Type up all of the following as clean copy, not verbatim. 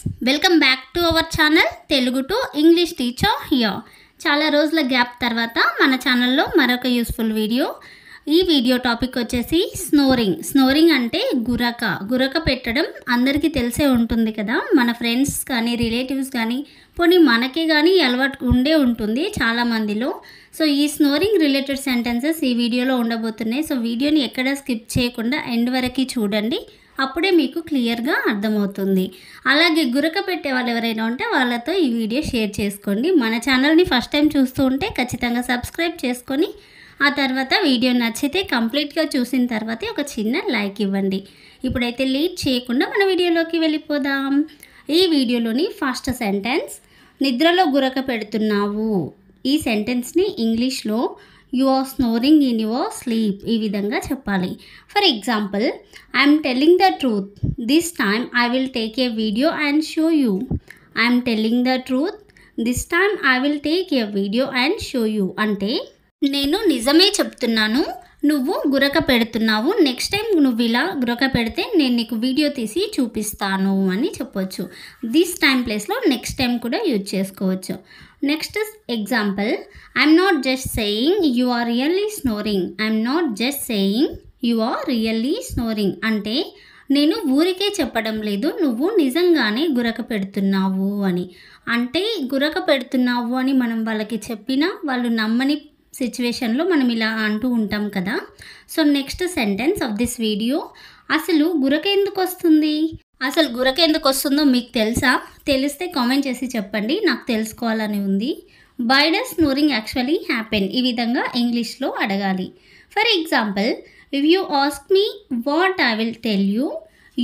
Welcome back to our channel Telugu to English teacher here. చాలా రోజుల gap తర్వాత మన ఛానల్లో మరొక యూస్ఫుల్ వీడియో. ఈ వీడియో టాపిక్ వచ్చేసి స్నోరింగ్ అంటే గురక పెట్టడం అందరికీ తెలిసే ఉంటుంది కదా. మన ఫ్రెండ్స్ కానీ రిలేటివ్స్ కానీ పోనీ మనకే కానీ అలవాటు ఉండే ఉంటుంది చాలామందిలో. సో ఈ స్నోరింగ్ రిలేటెడ్ సెంటెన్సెస్ ఈ వీడియోలో ఉండబోతున్నాయి. సో వీడియోని ఎక్కడ స్కిప్ చేయకుండా ఎండ్ వరకు చూడండి, అప్పుడే మీకు క్లియర్గా అర్థమవుతుంది. అలాగే గురక పెట్టే వాళ్ళు ఎవరైనా ఉంటే వాళ్ళతో ఈ వీడియో షేర్ చేసుకోండి. మన ఛానల్ని ఫస్ట్ టైం చూస్తూ ఉంటే ఖచ్చితంగా సబ్స్క్రైబ్ చేసుకొని ఆ తర్వాత వీడియో నచ్చితే కంప్లీట్గా చూసిన తర్వాత ఒక చిన్న లైక్ ఇవ్వండి. ఇప్పుడైతే లేట్ చేయకుండా మన వీడియోలోకి వెళ్ళిపోదాం. ఈ వీడియోలోని ఫస్ట్ సెంటెన్స్, నిద్రలో గురక పెడుతున్నావు. ఈ సెంటెన్స్ని ఇంగ్లీష్లో you are snoring in your sleep ఈ విధంగా చెప్పాలి. For example, I'm telling the truth, this time I will take a video and show you. I'm telling the truth, this time I will take a video and show you అంటే నేను నిజమే చెప్తున్నాను, నువ్వు గురక పెడుతున్నావు, next time నువ్వు ఇలా గురక పెడితే నేను నీకు వీడియో తీసి చూపిస్తాను అని చెప్పొచ్చు. దిస్ టైం ప్లేస్లో నెక్స్ట్ టైం కూడా యూజ్ చేసుకోవచ్చు. Next example, I'm not just saying you are really snoring. I'm not just saying you are really snoring అంటే నేను ఊరికే చెప్పడం లేదు, నువ్వు నిజంగానే గురక పెడుతున్నావు అని. అంటే గురక పెడుతున్నావు అని మనం వాళ్ళకి చెప్పినా వాళ్ళు నమ్మని సిచ్యువేషన్లో మనం ఇలా అంటూ ఉంటాం కదా. So next sentence of this video, అసలు గురక ఎందుకు వస్తుంది? అసలు గురక ఎందుకు వస్తుందో మీకు తెలుసా? తెలిస్తే కామెంట్ చేసి చెప్పండి, నాకు తెలుసుకోవాలని ఉంది. Why does snoring actually happen ఈ విధంగా ఇంగ్లీష్లో అడగాలి. For example, if you ask me what I will tell you,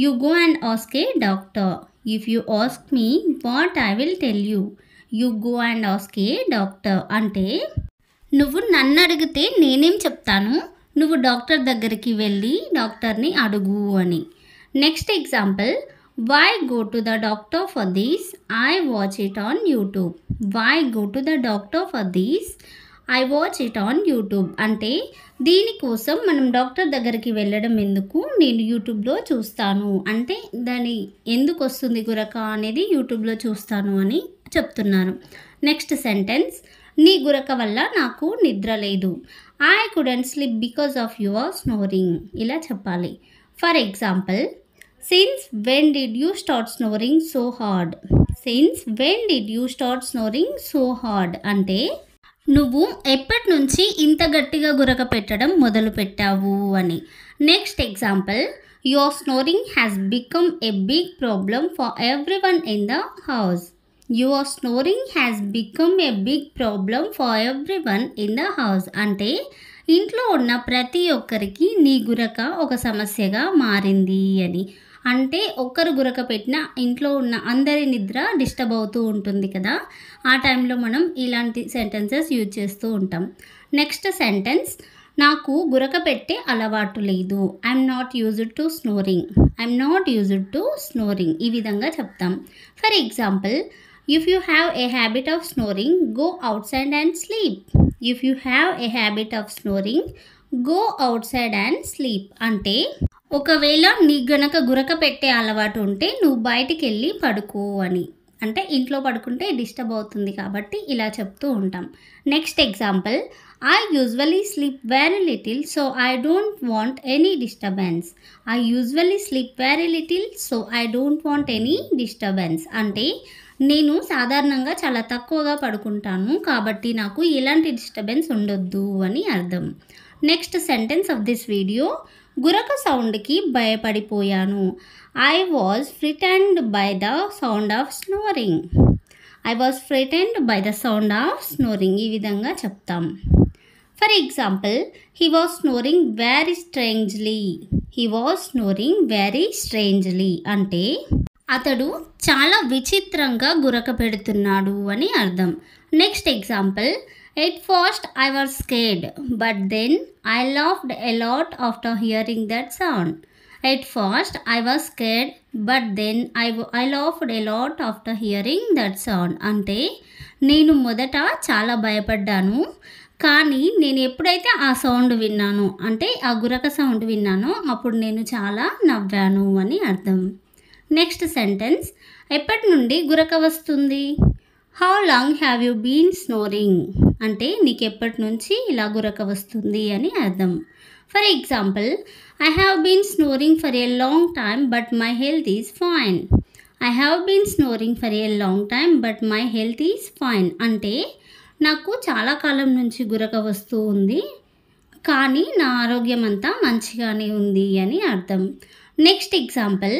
you go and ask a doctor. If you ask me what I will tell you, you go and ask a doctor అంటే నువ్వు నన్ను అడిగితే నేనేం చెప్తాను, నువ్వు doctor దగ్గరికి వెళ్ళి డాక్టర్ని అడుగు అని. Next example, why go to the doctor for this, I watch it on YouTube. Why go to the doctor for this, I watch it on YouTube అంటే దీనికోసం మనం డాక్టర్ దగ్గరికి వెళ్ళడం ఎందుకు, నేను యూట్యూబ్లో చూస్తాను అంటే దాని ఎందుకు వస్తుంది గురక అనేది యూట్యూబ్లో చూస్తాను అని చెప్తున్నారు. నెక్స్ట్ సెంటెన్స్, నీ గురక వల్ల నాకు నిద్ర లేదు. I couldn't sleep because of your snoring ఇలా చెప్పాలి. For example, since when did you start snoring so hard. Since when did you start snoring so hard అంటే నువ్వు ఎప్పటి నుంచి ఇంత గట్టిగా గురక పెట్టడం మొదలు పెట్టావు అని. Next example, your snoring has become a big problem for everyone in the house. Your snoring has become a big problem for everyone in the house అంటే ఇంట్లో ఉన్న ప్రతి ఒక్కరికి నీ గురక ఒక సమస్యగా మారింది అని. అంటే ఒక్కరు గురక పెట్టినా ఇంట్లో ఉన్న అందరి నిద్ర డిస్టర్బ్ అవుతూ ఉంటుంది కదా, ఆ టైంలో మనం ఇలాంటి సెంటెన్సెస్ యూజ్ చేస్తూ ఉంటాం. నెక్స్ట్ సెంటెన్స్, నాకు గురక పెట్టే అలవాటు లేదు. I'm not used to snoring. I'm not used to snoring ఈ విధంగా చెప్తాం. For example, if you have a habit of snoring, go outside and sleep. If you have a habit of snoring, go outside and sleep అంటే ఒకవేళ నీ గనక గురక పెట్టే అలవాటు ఉంటే నువ్వు బయటికి వెళ్ళి పడుకో అని. అంటే ఇంట్లో పడుకుంటే డిస్టర్బ్ అవుతుంది కాబట్టి ఇలా చెప్తూ ఉంటాం. Next example, I usually sleep very little so I don't want any disturbance. I usually sleep very little so I don't want any disturbance అంటే నేను సాధారణంగా చాలా తక్కువగా పడుకుంటాను కాబట్టి నాకు ఎలాంటి డిస్టర్బెన్స్ ఉండొద్దు అని అర్థం. Next sentence of this video, గురక సౌండ్కి భయపడిపోయాను. I was frightened by the sound of snoring. I was frightened by the sound of snoring ఈ విధంగా చెప్తాం. For example, he was snoring very strangely. He was snoring very strangely అంటే అతడు చాలా విచిత్రంగా గురక పెడుతున్నాడు అని అర్థం. Next example, at first I was scared but then I laughed a lot after hearing that sound. At first I was scared but then I laughed a lot after hearing that sound అంటే నేను మొదట చాలా భయపడ్డాను, కానీ నేను ఎప్పుడైతే ఆ sound విన్నానో అంటే ఆ గురక సౌండ్ విన్నానో అప్పుడు నేను చాలా నవ్వాను అని అర్థం. నెక్స్ట్ సెంటెన్స్, ఎప్పటి నుండి గురక వస్తుంది? How long have you been snoring? అంటే నీకు ఎప్పటి నుంచి ఇలా గురక వస్తుంది అని అర్థం. For example, I have been snoring for a long time but my health is fine. I have been snoring for a long time but my health is fine. అంటే నాకు చాలా కాలం నుంచి గురక వస్తూ ఉంది, కానీ నా ఆరోగ్యం అంతా మంచిగానే ఉంది అని అర్థం. Next example,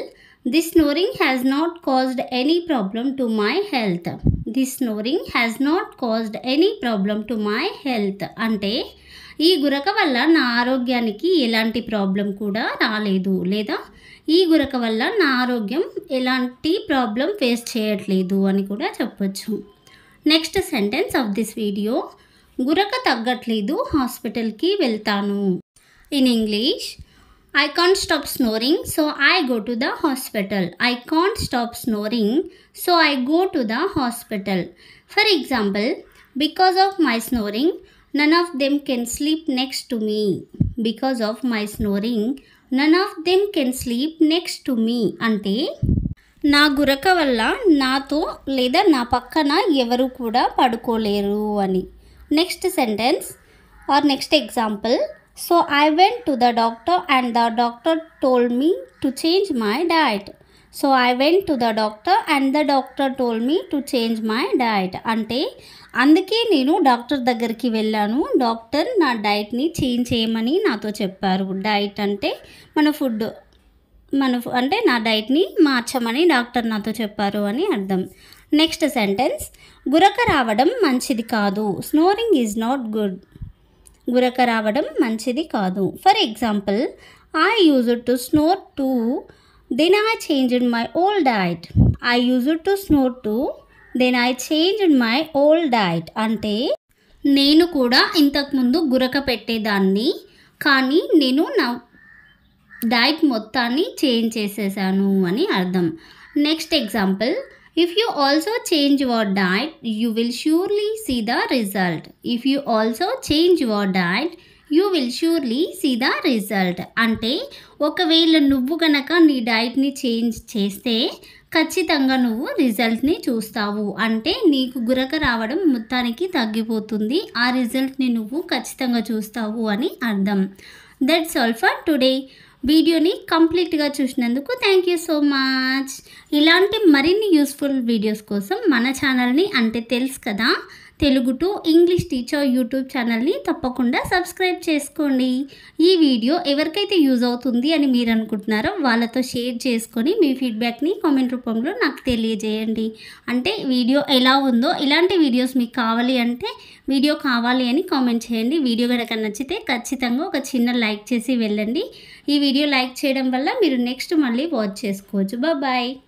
this snoring has not caused any problem to my health. This snoring has not caused any problem to my health. అంటే ఈ గురక వల్ల నా ఆరోగ్యానికి ఎలాంటి ప్రాబ్లం కూడా రాలేదు, లేదా ఈ గురక వల్ల నా ఆరోగ్యం ఎలాంటి ప్రాబ్లం ఫేస్ చేయట్లేదు అని కూడా చెప్పొచ్చు. Next sentence of this video, గురక తగ్గట్లేదు, హాస్పిటల్కి వెళ్తాను. In English, I can't stop snoring, so I go to the hospital. I can't stop snoring, so I go to the hospital. For example, because of my snoring, none of them can sleep next to me. Because of my snoring, none of them can sleep next to me. అంటే నా గురక వల్ల నాతో లేదా నా పక్కన ఎవరు కూడా పడుకోలేరు అని. Next sentence or next example, so I went to the doctor and the doctor told me to change my diet. So I went to the doctor and the doctor told me to change my diet. అంటే అందుకే నేను doctor దగ్గరికి వెళ్ళాను, doctor నా డైట్ని change చేయమని నాతో చెప్పారు. Diet అంటే అంటే నా డైట్ని మార్చమని డాక్టర్ నాతో చెప్పారు అని అర్థం. నెక్స్ట్ సెంటెన్స్, గురక రావడం మంచిది కాదు. Snoring is not good. గురక రావడం మంచిది కాదు. For example, I used to snore too, then I changed my old diet. I used to snore too, then I changed my old diet. అంటే నేను కూడా ఇంతకుముందు గురక పెట్టేదాన్ని, కానీ నేను నా డైట్ మొత్తాన్ని చేంజ్ చేసేసాను అని అర్థం. Next example, if you also change your diet, you will surely see the result. If you also change your diet, you will surely see the result. అంటే ఒకవేళ నువ్వు కనుక నీ డైట్ని చేంజ్ చేస్తే ఖచ్చితంగా నువ్వు రిజల్ట్ని చూస్తావు. అంటే నీకు గురక రావడం మొత్తానికి తగ్గిపోతుంది, ఆ రిజల్ట్ని నువ్వు ఖచ్చితంగా చూస్తావు అని అర్థం. That's all for today. వీడియోని కంప్లీట్గా చూసినందుకు థ్యాంక్ యూ సో మచ్. ఇలాంటి మరిన్ని యూస్ఫుల్ వీడియోస్ కోసం మన ఛానల్ని, అంటే తెలుసు కదా Telugu to English teacher YouTube ఛానల్ని తప్పకుండా సబ్స్క్రైబ్ చేసుకోండి. ఈ వీడియో ఎవరికైతే యూజ్ అవుతుంది అని మీరు అనుకుంటున్నారో వాళ్ళతో షేర్ చేసుకొని మీ ఫీడ్బ్యాక్ని కామెంట్ రూపంలో నాకు తెలియజేయండి. అంటే వీడియో ఎలా ఉందో, ఇలాంటి వీడియోస్ మీకు కావాలి అంటే వీడియో కావాలి అని కామెంట్ చేయండి. వీడియో కనుక నచ్చితే ఖచ్చితంగా ఒక చిన్న లైక్ చేసి వెళ్ళండి. ఈ వీడియో లైక్ చేయడం వల్ల మీరు నెక్స్ట్ మళ్ళీ వాచ్ చేసుకోవచ్చు. బాయ్.